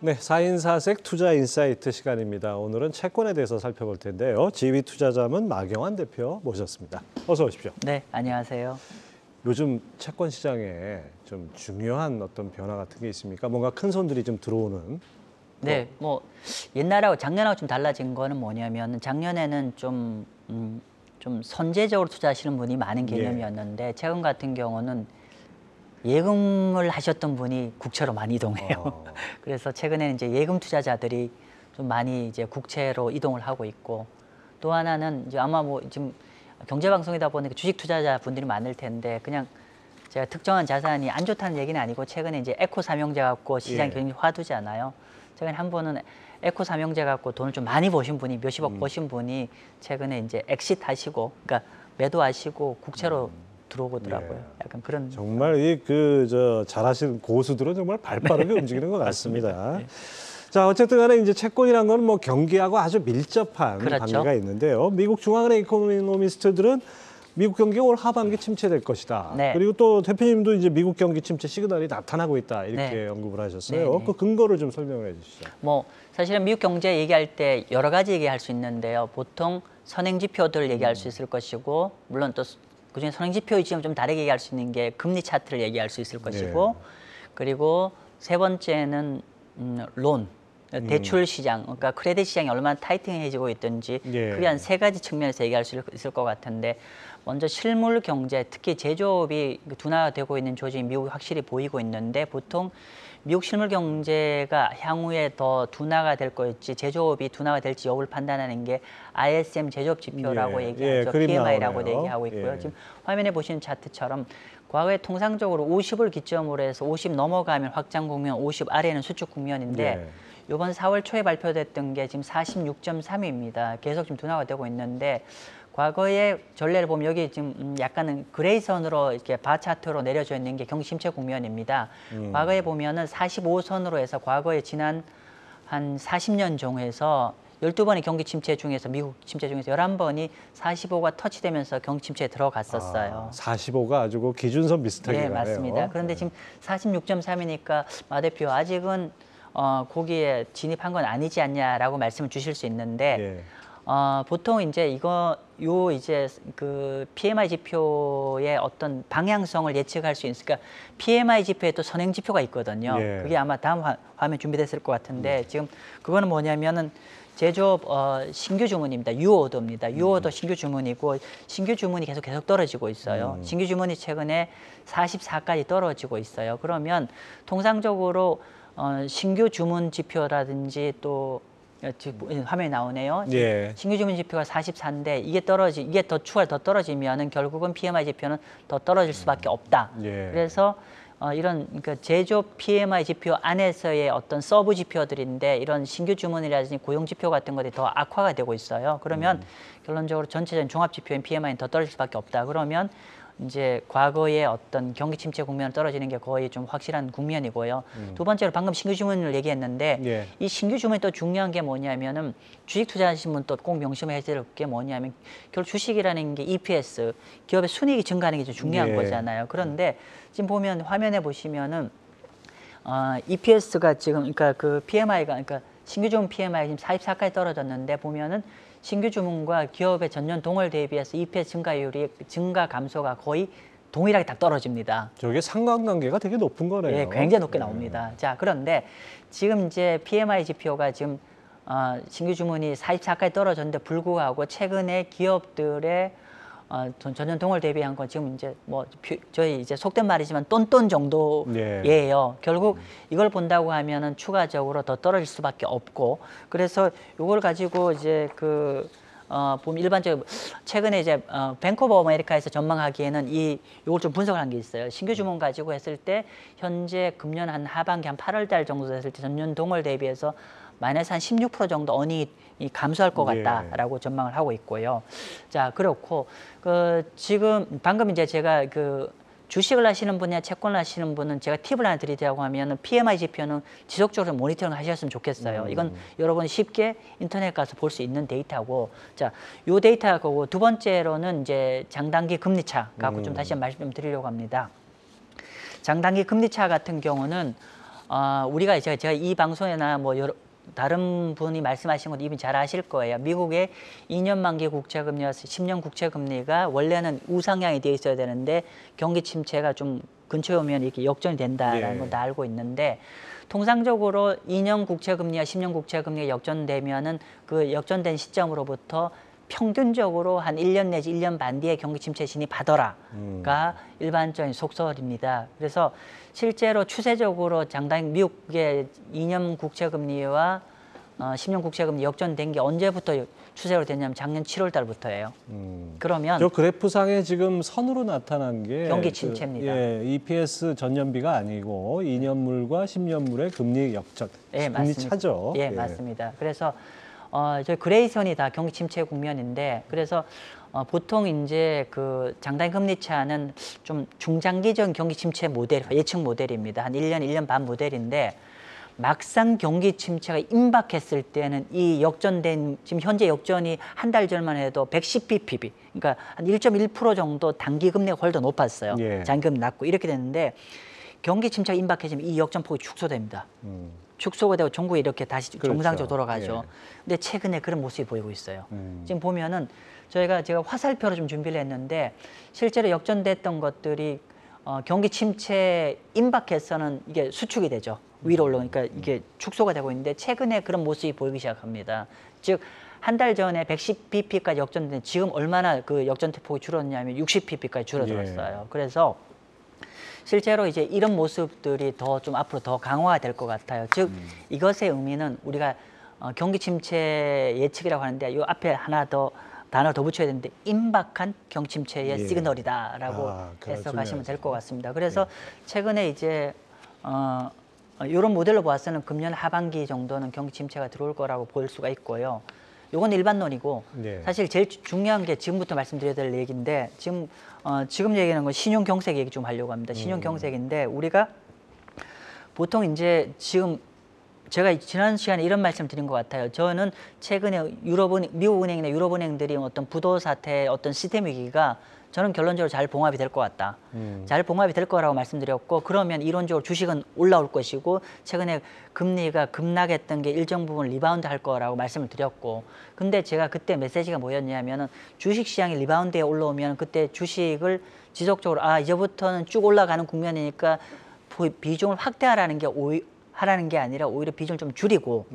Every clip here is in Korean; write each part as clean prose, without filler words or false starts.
네, 4인 4색 투자 인사이트 시간입니다. 오늘은 채권에 대해서 살펴볼 텐데요. 지휘투자자문 마경환 대표 모셨습니다. 어서 오십시오. 네, 안녕하세요. 요즘 채권 시장에 좀 중요한 어떤 변화 같은 게 있습니까? 뭔가 큰 손들이 좀 들어오는. 네, 뭐 옛날하고 작년하고 좀 달라진 거는 뭐냐면 작년에는 좀 선제적으로 투자하시는 분이 많은 개념이었는데 최근 같은 경우는 예금을 하셨던 분이 국채로 많이 이동해요. 그래서 최근에는 이제 예금 투자자들이 좀 많이 이제 국채로 이동을 하고 있고, 또 하나는 이제 아마 뭐 지금 경제 방송이다 보니까 주식 투자자 분들이 많을 텐데 그냥 제가 특정한 자산이 안 좋다는 얘기는 아니고 최근에 이제 에코 삼형제 갖고 시장이 굉장히 화두잖아요. 최근에 한 번은 에코 삼형제 갖고 돈을 좀 많이 버신 분이 몇십억 버신 분이 최근에 이제 엑시트 하시고, 그러니까 매도하시고 국채로 들어오더라고요. 약간 그런. 정말 이 잘하시는 고수들은 정말 발빠르게 움직이는 것 같습니다. 네. 자, 어쨌든 간에 이제 채권이란 건 뭐 경기하고 아주 밀접한 그렇죠. 관계가 있는데요. 미국 중앙은행 이코노미스트들은 미국 경기가 올 하반기 침체될 것이다. 네. 그리고 또 대표님도 이제 미국 경기 침체 시그널이 나타나고 있다. 이렇게 네. 언급을 하셨어요. 네, 네. 그 근거를 좀 설명을 해 주시죠. 뭐 사실은 미국 경제 얘기할 때 여러 가지 얘기할 수 있는데요. 보통 선행 지표들 얘기할 수 있을 것이고, 물론 또 그중에 선행 지표이지만 좀 다르게 얘기할 수 있는 게 금리 차트를 얘기할 수 있을 것이고, 그리고 세 번째는 론, 대출 시장, 그러니까 크레딧 시장이 얼마나 타이팅해지고 있든지, 그게 한 세 가지 측면에서 얘기할 수 있을 것 같은데, 먼저 실물 경제, 특히 제조업이 둔화되고 있는 조짐이 미국이 확실히 보이고 있는데, 보통 미국 실물 경제가 향후에 더 둔화가 될 것일지 제조업이 둔화가 될지 여부를 판단하는 게 ISM 제조업 지표라고 얘기하죠. PMI라고 얘기하고 있고요. 지금 화면에 보시는 차트처럼 과거에 통상적으로 50을 기점으로 해서 50 넘어가면 확장 국면, 50 아래는 수축 국면인데 이번 4월 초에 발표됐던 게 지금 46.3입니다. 계속 지금 둔화가 되고 있는데, 과거의 전례를 보면 여기 지금 약간은 그레이선으로 이렇게 바 차트로 내려져 있는 게 경기 침체 국면입니다. 과거에 보면은 45선으로 해서 과거에 지난 한 40년 중에서 12번의 경기 침체 중에서 미국 침체 중에서 11번이 45가 터치되면서 경기 침체에 들어갔었어요. 45가 아주 그 기준선 비슷하게 네, 가네요. 맞습니다. 그런데 지금 46.3이니까 마 대표 아직은 거기에 진입한 건 아니지 않냐라고 말씀을 주실 수 있는데, 보통 이제 이제 그 PMI 지표의 어떤 방향성을 예측할 수 있으니까 PMI 지표에 또 선행 지표가 있거든요. 그게 아마 다음 화면 준비됐을 것 같은데, 지금 그거는 뭐냐면은 제조업 신규 주문입니다. 유오더입니다. 유오더 신규 주문이고, 신규 주문이 계속 떨어지고 있어요. 신규 주문이 최근에 44까지 떨어지고 있어요. 그러면 통상적으로 신규 주문 지표라든지 또 화면에 나오네요. 신규 주문 지표가 44인데 이게 더 추가 더 떨어지면은 결국은 PMI 지표는 더 떨어질 수밖에 없다. 그래서 이런 그러니까 제조업 PMI 지표 안에서의 어떤 서브 지표들인데, 이런 신규 주문이라든지 고용 지표 같은 것들이 더 악화가 되고 있어요. 그러면 결론적으로 전체적인 종합 지표인 PMI는 더 떨어질 수밖에 없다. 그러면 이제 과거의 어떤 경기 침체 국면을 떨어지는 게 거의 좀 확실한 국면이고요. 두 번째로 방금 신규 주문을 얘기했는데, 이 신규 주문이 또 중요한 게 뭐냐면은 주식 투자하시는 분 또 꼭 명심해야 될 게 뭐냐면, 결국 주식이라는 게 EPS, 기업의 순이익이 증가하는 게 좀 중요한 거잖아요. 그런데 지금 보면 화면에 보시면은 EPS가 지금 그러니까 그 PMI가 그러니까 신규 주문 PMI 지금 44까지 떨어졌는데, 보면은 신규 주문과 기업의 전년 동월 대비해서 EPS 증가율이 증가 감소가 거의 동일하게 딱 떨어집니다. 저게 상관관계가 되게 높은 거네요. 네, 굉장히 높게 나옵니다. 자, 그런데 지금 이제 PMI 지표가 지금 신규 주문이 44까지 떨어졌는데 불구하고 최근에 기업들의 전년 동월 대비한 건 지금 이제 뭐 저희 이제 속된 말이지만 똔똔 정도예요. 결국 이걸 본다고 하면은 추가적으로 더 떨어질 수밖에 없고, 그래서 이걸 가지고 이제 보면 일반적으로 최근에 이제 뱅크 오브 아메리카에서 전망하기에는 이걸 좀 분석을 한 게 있어요. 신규 주문 가지고 했을 때 현재 금년 한 하반기 한 8월 달 정도 됐을 때 전년 동월 대비해서 마이너스 한 16% 정도 어닝이 감소할 것 같다라고 전망을 하고 있고요. 자, 그렇고 지금 방금 이제 제가 주식을 하시는 분이나 채권을 하시는 분은 제가 팁을 하나 드리자고 하면은 PMI 지표는 지속적으로 모니터링 하셨으면 좋겠어요. 이건 여러분이 쉽게 인터넷 가서 볼 수 있는 데이터고, 자, 요 데이터고 두 번째로는 이제 장단기 금리차 갖고 좀 다시 말씀 드리려고 합니다. 장단기 금리차 같은 경우는 우리가 제가 이 방송이나 뭐 여러 다른 분이 말씀하신 것 이미 잘 아실 거예요. 미국의 2년 만기 국채금리와 10년 국채금리가 원래는 우상향이 되어 있어야 되는데 경기 침체가 좀 근처에 오면 이렇게 역전이 된다라는 걸 다 알고 있는데 통상적으로 2년 국채금리와 10년 국채금리가 역전되면은 그 역전된 시점으로부터 평균적으로 한 1년 내지 1년 반 뒤에 경기 침체에 진입하더라가 일반적인 속설입니다. 그래서 실제로 추세적으로 상당히 미국의 2년 국채금리와 10년 국채금리 역전된 게 언제부터 추세로 됐냐면 작년 7월 달부터예요. 그러면 저 그래프상에 지금 선으로 나타난 게 경기 침체입니다. EPS 전년비가 아니고 2년물과 10년물의 금리 역전, 금리 맞습니다. 차죠. 맞습니다. 그래서 저 그레이선이 다 경기 침체 국면인데 그래서 보통 이제 그 장단 금리 차는 좀 중장기적인 경기 침체 모델, 예측 모델입니다. 한 1년, 1년 반 모델인데 막상 경기 침체가 임박했을 때는 이 역전된 지금 현재 역전이 한 달 전만 해도 110bp, 그러니까 한 1.1% 정도 단기 금리가 훨씬 더 높았어요. 장기금리 낮고 이렇게 됐는데 경기 침체가 임박해지면 이 역전폭이 축소됩니다. 축소가 되고 전국이 이렇게 다시 정상적으로 돌아가죠. 근데 최근에 그런 모습이 보이고 있어요. 지금 보면은 제가 화살표로 좀 준비를 했는데 실제로 역전됐던 것들이 경기 침체 임박해서는 이게 수축이 되죠. 위로 올라오니까 이게 축소가 되고 있는데 최근에 그런 모습이 보이기 시작합니다. 즉 한 달 전에 110bp까지 역전됐는데 지금 얼마나 그 역전폭이 줄었냐면 60bp까지 줄어들었어요. 그래서 실제로 이제 이런 모습들이 더 좀 앞으로 더 강화가 될 것 같아요. 즉 이것의 의미는 우리가 경기 침체 예측이라고 하는데 이 앞에 하나 더 단어 더 붙여야 되는데 임박한 경기 침체의 시그널이다라고 해석하시면 될 것 같습니다. 그래서 최근에 이제 이런 모델로 보았서는 금년 하반기 정도는 경기 침체가 들어올 거라고 볼 수가 있고요. 이건 일반론이고 사실 제일 중요한 게 지금부터 말씀드려야 될 얘기인데 지금 얘기하는 건 신용 경색 얘기 좀 하려고 합니다. 신용 경색인데 우리가 보통 이제 지금 제가 지난 시간에 이런 말씀 드린 것 같아요. 저는 최근에 미국 은행이나 유럽 은행들이 어떤 부도 사태, 어떤 시스템 위기가 저는 결론적으로 잘 봉합이 될 것 같다. 잘 봉합이 될 거라고 말씀드렸고 그러면 이론적으로 주식은 올라올 것이고 최근에 금리가 급락했던 게 일정 부분 리바운드 할 거라고 말씀을 드렸고 근데 제가 그때 메시지가 뭐였냐면은 주식 시장이 리바운드에 올라오면 그때 주식을 지속적으로 이제부터는 쭉 올라가는 국면이니까 비중을 확대하라는 게 아니라 오히려 비중을 좀 줄이고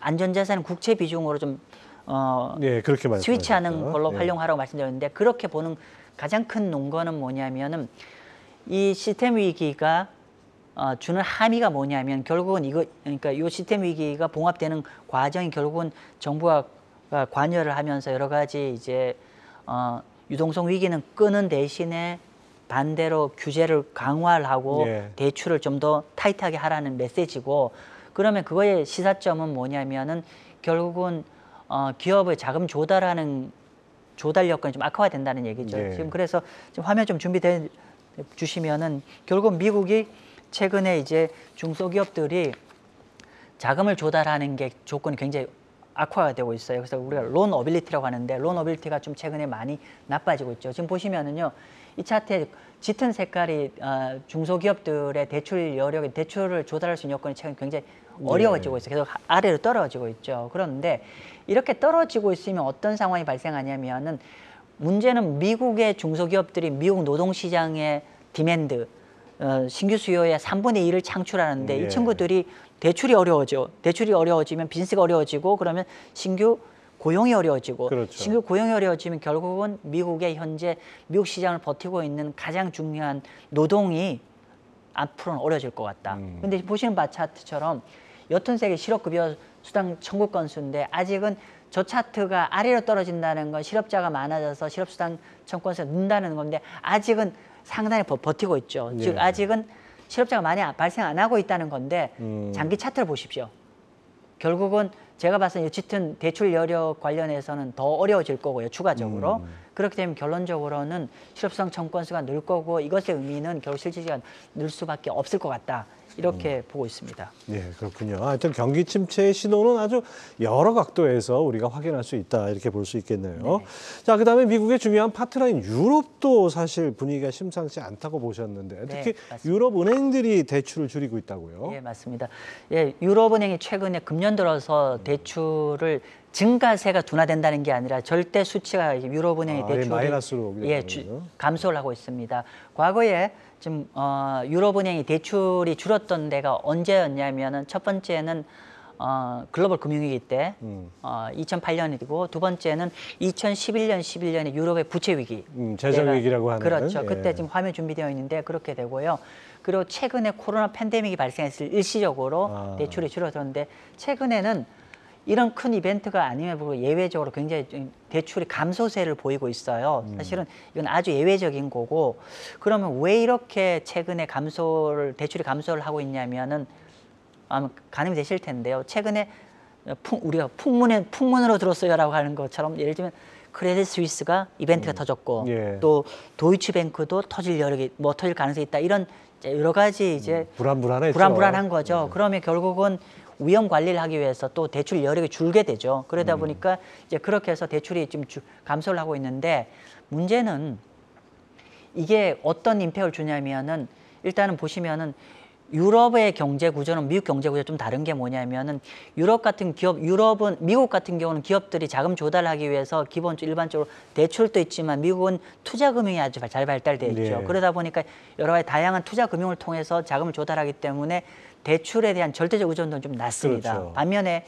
안전자산 국채 비중으로 좀 그렇게 스위치하는 걸로 활용하라고 말씀드렸는데 그렇게 보는 가장 큰 논거는 뭐냐면은 이 시스템 위기가 주는 함의가 뭐냐면 결국은 그러니까 이 시스템 위기가 봉합되는 과정이 결국은 정부가 관여를 하면서 여러 가지 이제 유동성 위기는 끄는 대신에 반대로 규제를 강화를 하고 대출을 좀 더 타이트하게 하라는 메시지고 그러면 그거의 시사점은 뭐냐면은 결국은 기업의 자금 조달 여건이 좀 악화된다는 얘기죠. 지금 그래서 지금 화면 좀 준비돼 주시면은 결국 미국이 최근에 이제 중소기업들이 자금을 조달하는 게 조건이 굉장히 악화가 되고 있어요. 그래서 우리가 론 어빌리티라고 하는데 론 어빌리티가 좀 최근에 많이 나빠지고 있죠. 지금 보시면은요. 이 차트에 짙은 색깔이 중소기업들의 대출 여력이 대출을 조달할 수 있는 여건이 최근 굉장히 어려워지고 있어요. 계속 아래로 떨어지고 있죠. 그런데 이렇게 떨어지고 있으면 어떤 상황이 발생하냐면은 문제는 미국의 중소기업들이 미국 노동시장의 디맨드, 신규 수요의 3분의 1을 창출하는데 이 친구들이 대출이 어려워지면 비즈니스가 어려워지고 그러면 신규 고용이 어려워지고 신규 고용이 어려워지면 결국은 미국의 현재 미국 시장을 버티고 있는 가장 중요한 노동이 앞으로는 어려워질 것 같다. 근데 보시는 바 차트처럼 옅은 색의 실업급여 수당 청구 건수인데 아직은 저 차트가 아래로 떨어진다는 건 실업자가 많아져서 실업수당 청구 건수가 는다는 건데 아직은 상당히 버티고 있죠. 즉 아직은 실업자가 많이 발생 안 하고 있다는 건데 장기 차트를 보십시오. 결국은 제가 봤을 때 짙은 대출 여력 관련해서는 더 어려워질 거고요. 추가적으로. 그렇게 되면 결론적으로는 실업수당 청구 건수가 늘 거고 이것의 의미는 결국 실질적으로 늘 수밖에 없을 것 같다. 이렇게 보고 있습니다. 네, 그렇군요. 하여튼 경기 침체의 신호는 아주 여러 각도에서 우리가 확인할 수 있다 이렇게 볼 수 있겠네요. 네. 자, 그다음에 미국의 중요한 파트너인 유럽도 사실 분위기가 심상치 않다고 보셨는데 특히 네, 유럽 은행들이 대출을 줄이고 있다고요? 예, 맞습니다. 예, 유럽은행이 최근에 금년 들어서 대출을 증가세가 둔화된다는 게 아니라 절대 수치가 유럽은행의 대출이 마이너스로 감소를 하고 있습니다. 과거에 지금 유럽은행이 대출이 줄었던 데가 언제였냐면은 첫 번째는 글로벌 금융위기 때 2008년이고 두 번째는 2011년, 11년에 유럽의 부채 위기. 재정 위기라고 하는. 그렇죠. 예. 그때 지금 화면 준비되어 있는데 그렇게 되고요. 그리고 최근에 코로나 팬데믹이 발생했을 일시적으로 대출이 줄어들었는데 최근에는 이런 큰 이벤트가 아니면 불구하고 예외적으로 굉장히 대출이 감소세를 보이고 있어요. 사실은 이건 아주 예외적인 거고 그러면 왜 이렇게 최근에 대출이 감소를 하고 있냐면은 아마 가늠이 되실 텐데요. 최근에 우리가 풍문으로 들었어요라고 하는 것처럼 예를 들면 크레딧 스위스가 이벤트가 터졌고 예. 또 도이치뱅크도 터질 가능성이 있다. 이런 여러 가지 이제 불안한 거죠. 그러면 결국은 위험 관리를 하기 위해서 또 대출 여력이 줄게 되죠. 그러다 보니까 이제 그렇게 해서 대출이 좀 감소를 하고 있는데 문제는 이게 어떤 임팩트를 주냐면은 일단은 보시면은 유럽의 경제 구조는 미국 경제 구조 좀 다른 게 뭐냐면은 미국 같은 경우는 기업들이 자금 조달하기 위해서 기본적으로 일반적으로 대출도 있지만 미국은 투자 금융이 아주 잘 발달돼 있죠. 네. 그러다 보니까 여러 가지 다양한 투자 금융을 통해서 자금을 조달하기 때문에 대출에 대한 절대적 의존도는 좀 낮습니다. 그렇죠. 반면에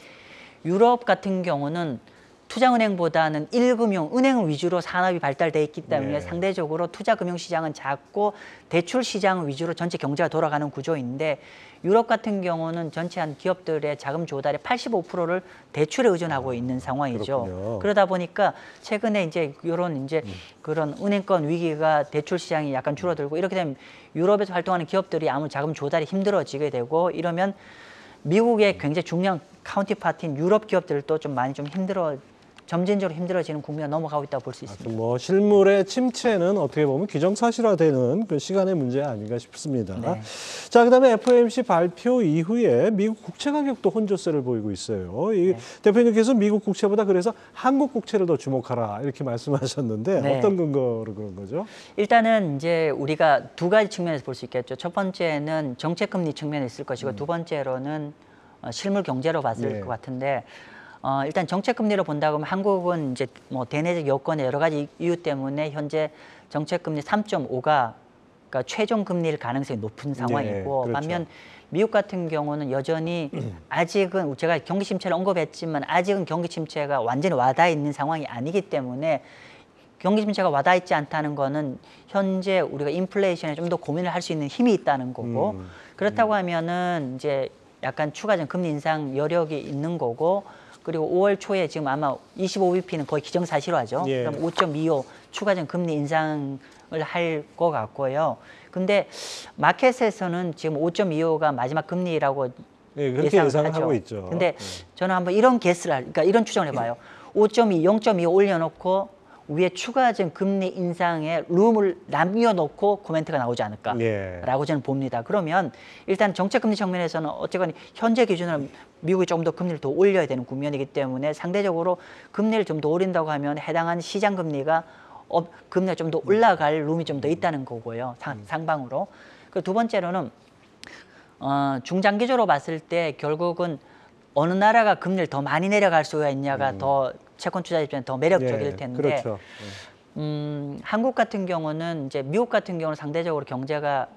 유럽 같은 경우는 투자은행보다는 은행 위주로 산업이 발달돼 있기 때문에 네. 상대적으로 투자금융시장은 작고 대출 시장 위주로 전체 경제가 돌아가는 구조인데 유럽 같은 경우는 전체 한 기업들의 자금 조달의 85%를 대출에 의존하고 있는 상황이죠. 그렇군요. 그러다 보니까 최근에 이제 그런 은행권 위기가 대출 시장이 약간 줄어들고 이렇게 되면 유럽에서 활동하는 기업들이 아무 자금 조달이 힘들어지게 되고 이러면 미국의 굉장히 중요한 카운티파트인 유럽 기업들도 좀 많이 점진적으로 힘들어지는 국면에 넘어가고 있다고 볼 수 있습니다. 뭐 실물의 침체는 어떻게 보면 기정사실화되는 그 시간의 문제 아닌가 싶습니다. 네. 자, 그다음에 FOMC 발표 이후에 미국 국채 가격도 혼조세를 보이고 있어요. 이 대표님께서 미국 국채보다 그래서 한국 국채를 더 주목하라 이렇게 말씀하셨는데 네. 어떤 근거로 그런 거죠? 일단은 이제 우리가 두 가지 측면에서 볼 수 있겠죠. 첫 번째는 정책금리 측면에 있을 것이고 두 번째로는 실물 경제로 봤을 것 같은데 일단 정책금리로 본다고 하면 한국은 이제 뭐 대내적 여건의 여러 가지 이유 때문에 현재 정책금리 3.5가 그러니까 최종 금리일 가능성이 높은 상황이고 그렇죠. 반면 미국 같은 경우는 여전히 아직은 제가 경기 침체를 언급했지만 아직은 경기 침체가 완전히 와닿아 있는 상황이 아니기 때문에 경기 침체가 와닿아 있지 않다는 거는 현재 우리가 인플레이션에 좀 더 고민을 할 수 있는 힘이 있다는 거고 그렇다고 하면은 이제 약간 추가적인 금리 인상 여력이 있는 거고 그리고 5월 초에 지금 아마 25bp는 거의 기정사실화죠. 예. 그럼 5.25 추가적인 금리 인상을 할 것 같고요. 근데 마켓에서는 지금 5.25가 마지막 금리라고 그렇게 예상을 하고 있죠. 근데 저는 한번 이런 그러니까 이런 추정을 해봐요. 5.2, 0.25 올려놓고 위에 추가적인 금리 인상에 룸을 남겨놓고 코멘트가 나오지 않을까라고 저는 봅니다. 그러면 일단 정책금리 측면에서는 어쨌건 현재 기준으로 미국이 조금 더 금리를 더 올려야 되는 국면이기 때문에 상대적으로 금리를 좀 더 올린다고 하면 해당한 시장 금리가 좀 더 올라갈 룸이 좀 더 있다는 거고요. 상방으로. 그 두 번째로는 중장기적으로 봤을 때 결국은 어느 나라가 금리를 더 많이 내려갈 수가 있냐가 더 채권 투자 입장에 더 매력적일 텐데 그렇죠. 한국 같은 경우는 이제 미국 같은 경우는 상대적으로 경제가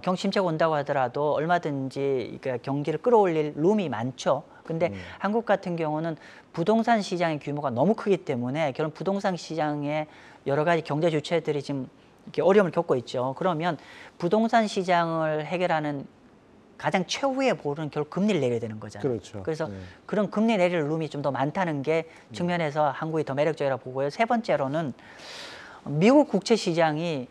경기 침체가 온다고 하더라도 얼마든지 그러니까 경기를 끌어올릴 룸이 많죠. 근데 한국 같은 경우는 부동산 시장의 규모가 너무 크기 때문에 결국 부동산 시장에 여러 가지 경제 주체들이 지금 이렇게 어려움을 겪고 있죠. 그러면 부동산 시장을 해결하는 가장 최후의 볼은 결국 금리를 내려야 되는 거잖아요. 그렇죠. 그래서 그런 금리 내릴 룸이 좀 더 많다는 게 측면에서 한국이 더 매력적이라고 보고요. 세 번째로는 미국 국채 시장이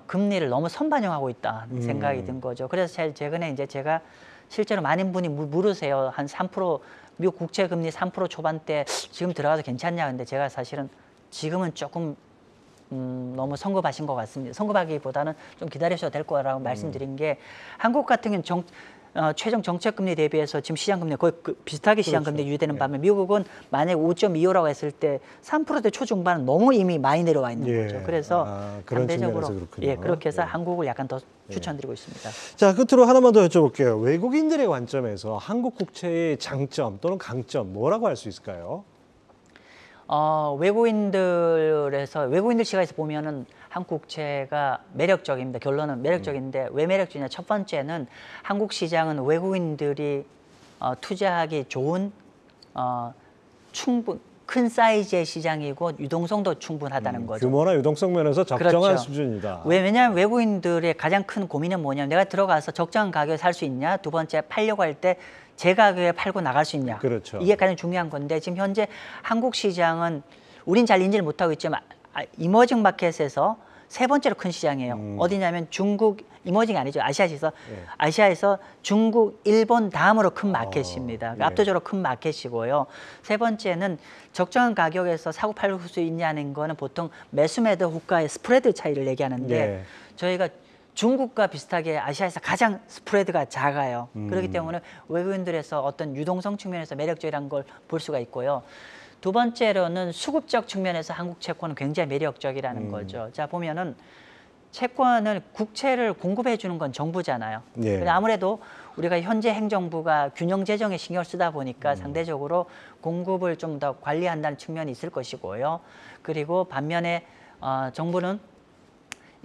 금리를 너무 선반영하고 있다는 생각이 든 거죠. 그래서 최근에 이제 제가 실제로 많은 분이 물으세요. 한 3% 미국 국채 금리 3% 초반대 지금 들어가도 괜찮냐. 근데 제가 사실은 지금은 조금 너무 성급하신 것 같습니다. 성급하기보다는 좀 기다리셔도 될 거라고 말씀드린 게 한국 같은 경우는 최종 정책금리 대비해서 지금 시장금리 거의 비슷하게 시장금리 유지되는 반면 미국은 만약 5.25라고 했을 때 3%대 초중반은 너무 이미 많이 내려와 있는 거죠. 그래서 상대적으로 그렇게 해서 한국을 약간 더 추천드리고 있습니다. 자, 끝으로 하나만 더 여쭤볼게요. 외국인들의 관점에서 한국 국채의 장점 또는 강점 뭐라고 할 수 있을까요? 외국인들 시각에서 보면은 한국 국채가 매력적입니다. 결론은 매력적인데 왜 매력적이냐? 첫 번째는 한국 시장은 외국인들이 투자하기 좋은 큰 사이즈의 시장이고 유동성도 충분하다는 거죠. 규모나 유동성 면에서 적정한 그렇죠. 수준이다. 왜냐하면 외국인들의 가장 큰 고민은 뭐냐면 내가 들어가서 적정한 가격에 살 수 있냐? 두 번째 팔려고 할 때 제 가격에 팔고 나갈 수 있냐? 그렇죠. 이게 가장 중요한 건데 지금 현재 한국 시장은 우린 잘 인지를 못하고 있지만 이머징 마켓에서 세 번째로 큰 시장이에요. 어디냐면 중국, 이머징이 아니죠. 아시아에서 중국, 일본 다음으로 큰 마켓입니다. 그러니까 압도적으로 큰 마켓이고요. 세 번째는 적정한 가격에서 사고 팔 수 있냐는 거는 보통 매수매도 호가의 스프레드 차이를 얘기하는데 저희가 중국과 비슷하게 아시아에서 가장 스프레드가 작아요. 그렇기 때문에 외국인들에서 어떤 유동성 측면에서 매력적이라는 걸 볼 수가 있고요. 두 번째로는 수급적 측면에서 한국 채권은 굉장히 매력적이라는 거죠. 자, 보면은 채권을 국채를 공급해 주는 건 정부잖아요. 근데 아무래도 우리가 현재 행정부가 균형 재정에 신경을 쓰다 보니까 상대적으로 공급을 좀 더 관리한다는 측면이 있을 것이고요. 그리고 반면에 정부는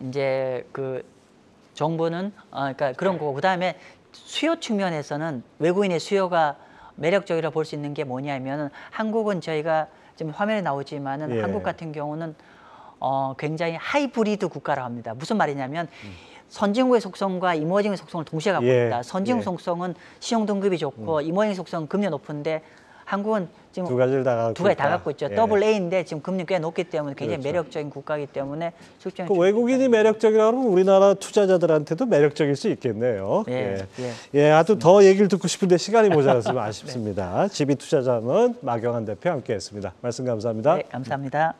이제 그러니까 그런 거고 그다음에 수요 측면에서는 외국인의 수요가 매력적이라고 볼 수 있는 게 뭐냐면은 한국은 저희가 지금 화면에 나오지만은 한국 같은 경우는 굉장히 하이브리드 국가라고 합니다. 무슨 말이냐면 선진국의 속성과 이머징의 속성을 동시에 갖고 있다. 선진국 속성은 신용 등급이 좋고 이머징 속성은 금리 높은데 한국은 지금 두 가지를 다 갖고 있죠. 더블 A인데 지금 금리 꽤 높기 때문에 굉장히 매력적인 국가이기 때문에 그 외국인이 매력적이라고 하면 우리나라 투자자들한테도 매력적일 수 있겠네요. 하여튼 더 얘기를 듣고 싶은데 시간이 모자라서 아쉽습니다. GB 투자자문 마경환 대표 함께했습니다. 말씀 감사합니다. 네, 감사합니다.